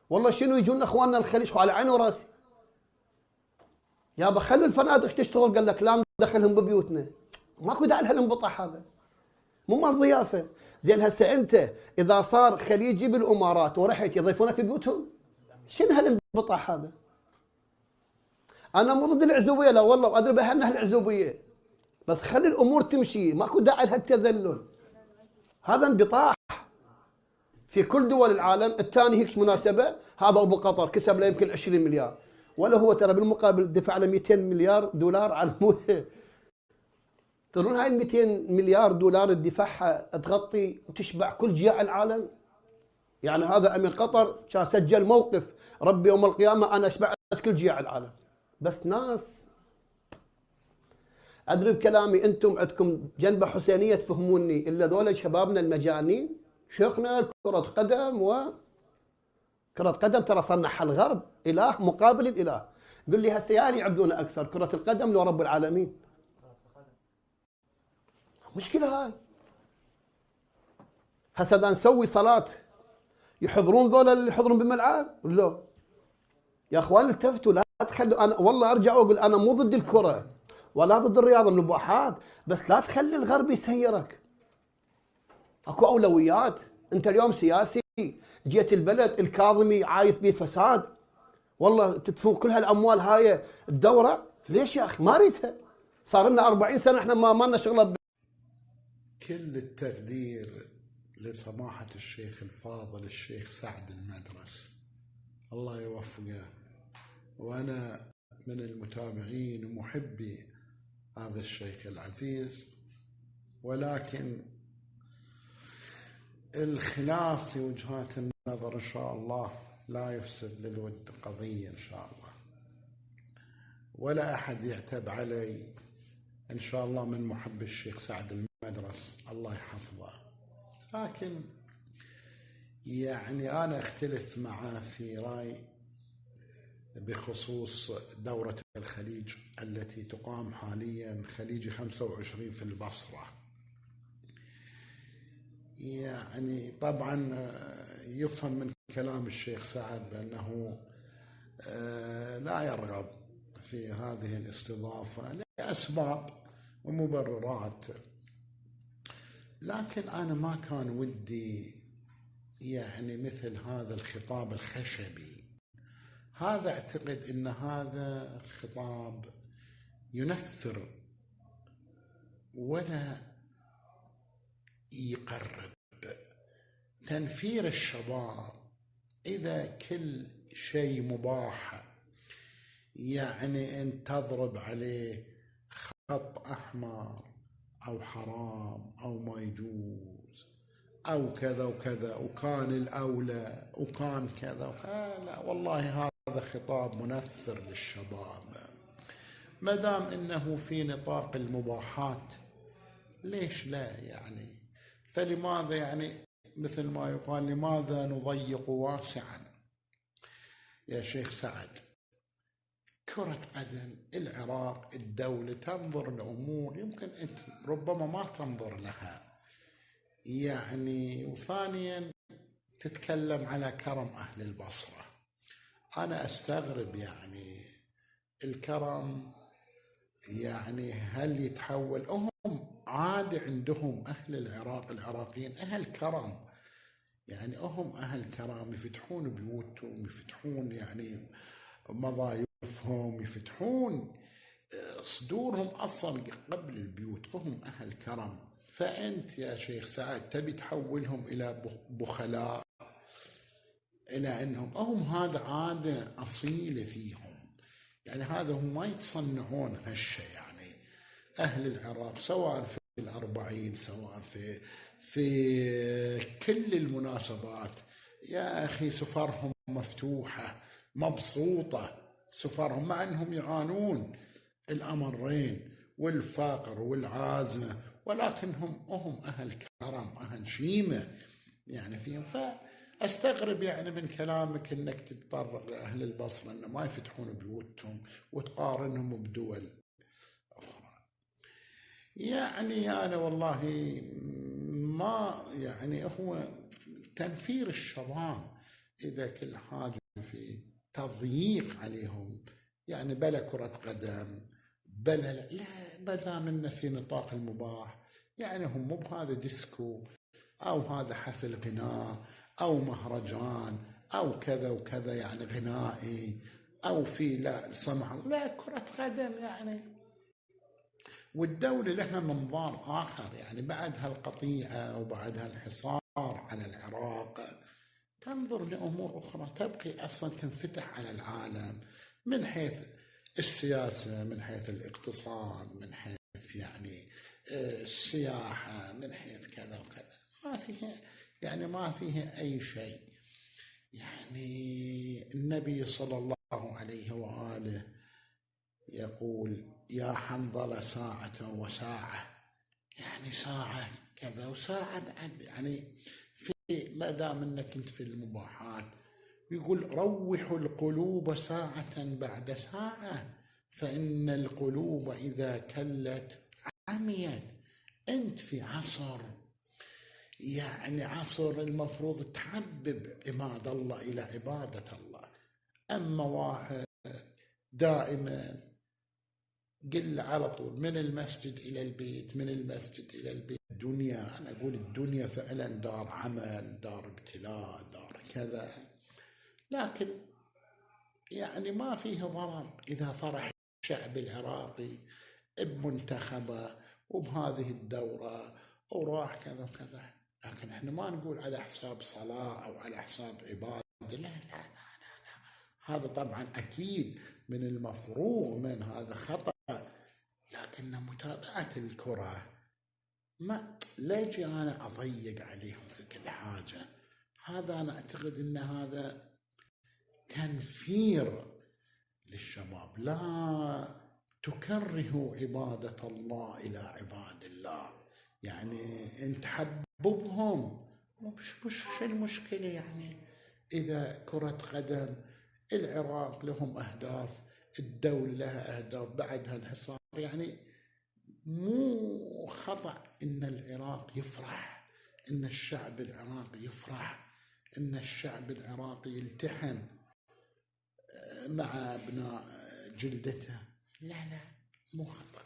والله شنو يجون اخواننا الخليج على عيني وراسي. يابا خلوا الفنادق تشتغل، قال لك لا ندخلهم ببيوتنا. ماكو داعي لهالانبطاح هذا، مو مال ضيافه. زين هسه انت اذا صار خليجي بالامارات ورحت يضيفونك ببيوتهم، شنو هالانبطاح هذا؟ انا مو ضد العزوبيه، لا والله، وادري باهلنا العزوبيه، بس خلي الامور تمشي، ماكو داعي لهالتذلل. هذا انبطاح. في كل دول العالم الثاني هيك مناسبه، هذا ابو قطر كسب له يمكن 20 مليار، ولا هو ترى بالمقابل دفع له 200 مليار دولار على مويه. تدرون هاي ال 200 مليار دولار تدفعها تغطي وتشبع كل جياع العالم؟ يعني هذا امير قطر كان سجل موقف، ربي يوم القيامه انا شبعت كل جياع العالم. بس ناس، ادري بكلامي انتم عندكم جنبه حسينيه تفهموني، الا ذولا شبابنا المجانين. شيخنا كره قدم، كرة قدم ترى صنعها الغرب اله مقابل الاله. قل لي هسه يا يعبدون اكثر كره القدم لو رب العالمين؟ مشكله هاي. هسه اذا نسوي صلاه يحضرون ذولا اللي يحضرون بالملعب ولا؟ يا اخوان التفتوا، لا تخلوا. انا والله ارجع واقول انا مو ضد الكره ولا ضد الرياضه من الباحات، بس لا تخلي الغرب يسيرك. اكو اولويات. انت اليوم سياسي، جيت البلد الكاظمي عايث بيه فساد، والله تدفون كل هالاموال هاي الدوره، ليش يا اخي؟ ما ريتها. صار لنا 40 سنه احنا ما لنا شغله. كل التقدير لسماحة الشيخ الفاضل الشيخ سعد المدرس، الله يوفقه. وأنا من المتابعين ومحبي هذا الشيخ العزيز، ولكن الخلاف في وجهات النظر إن شاء الله لا يفسد للود قضية إن شاء الله، ولا أحد يعتب علي إن شاء الله من محب الشيخ سعد المدرس، الله يحفظه. لكن يعني أنا أختلف معه في رأي بخصوص دورة الخليج التي تقام حاليا، خليج 25 في البصرة. يعني طبعا يفهم من كلام الشيخ سعد بأنه لا يرغب في هذه الاستضافة لأسباب ومبررات، لكن أنا ما كان ودي يعني مثل هذا الخطاب الخشبي. هذا أعتقد أن هذا خطاب ينفر ولا يقرب. تنفير الشباب إذا كل شيء مباح، يعني أن تضرب عليه خط أحمر أو حرام أو ما يجوز أو كذا وكذا وكان الأولى وكان كذا لا والله هذا خطاب منفر للشباب. ما دام إنه في نطاق المباحات ليش لا؟ يعني فلماذا يعني مثل ما يقال لماذا نضيق واسعا؟ يا شيخ سعد، كرة قدم العراق الدولة تنظر لأمور يمكن أنت ربما ما تنظر لها يعني. وثانيا تتكلم على كرم أهل البصرة، أنا أستغرب يعني الكرم، يعني هل يتحول؟ هم عادي عندهم أهل العراق العراقيين أهل كرم، يعني هم أهل كرم، يفتحون بيوتهم، يفتحون يعني مضايفهم، يفتحون صدورهم أصلا قبل البيوت، هم أهل كرم. فأنت يا شيخ سعد تبي تحولهم إلى بخلاء، إلى أنهم هم هذا عادة أصيلة فيهم، يعني هذا هم ما يتصنعون هالشيء. يعني أهل العراق سواء في الأربعين سواء في كل المناسبات يا أخي سفرهم مفتوحة مبسوطة، سفرهم مع أنهم يعانون الأمرين والفقر والعازة، ولكنهم هم أهل كرم أهل شيمة يعني فيهم. فأستغرب يعني من كلامك أنك تتطرق لأهل البصرة أنه ما يفتحون بيوتهم وتقارنهم بدول أخرى. يعني أنا والله ما يعني هو تنفير الشباب إذا كل حاجة في تضييق عليهم، يعني بلا كرة قدم بلا لا بدام إنه في نطاق المباح، يعني هم مو بهذا ديسكو أو هذا حفل غناء أو مهرجان أو كذا وكذا يعني غنائي أو في لا سمح لا كرة قدم يعني. والدولة لها منظار آخر، يعني بعد هالقطيعة وبعد هالحصار على العراق تنظر لأمور أخرى تبقي أصلا تنفتح على العالم من حيث السياسة، من حيث الاقتصاد، من حيث يعني السياحة، من حيث كذا وكذا. ما فيها يعني ما فيها أي شيء. يعني النبي صلى الله عليه وآله يقول يا حنظلة ساعة وساعة، يعني ساعة كذا وساعة بعد، يعني في ما دام انك كنت في المباحات يقول روحوا القلوب ساعة بعد ساعة فإن القلوب إذا كلت عميت. أنت في عصر يعني عصر المفروض تحبب عباد الله إلى عبادة الله، أما واحد دائما قل على طول من المسجد إلى البيت، من المسجد إلى البيت. الدنيا أنا أقول الدنيا فعلا دار عمل، دار ابتلاء، دار كذا، لكن يعني ما فيه ضرر إذا فرح الشعب العراقي بمنتخبه وبهذه الدورة وراح كذا وكذا، لكن احنا ما نقول على حساب صلاة أو على حساب عبادة، لا لا لا لا, لا. هذا طبعا أكيد من المفروغ من هذا خطأ، لكن متابعة الكرة ما لاجي أنا أضيق عليهم في كل حاجة. هذا أنا أعتقد أن هذا تنفير للشباب. لا تكرهوا عبادة الله إلى عباد الله، يعني أنت حببهم، مش المشكلة. يعني إذا كرة قدم العراق لهم أهداف، الدولة لها أهداف بعدها الحصار، يعني مو خطأ إن العراق يفرح، إن الشعب العراقي يفرح، إن الشعب العراقي يلتحم مع أبناء جلدته، لا لا مو خطأ.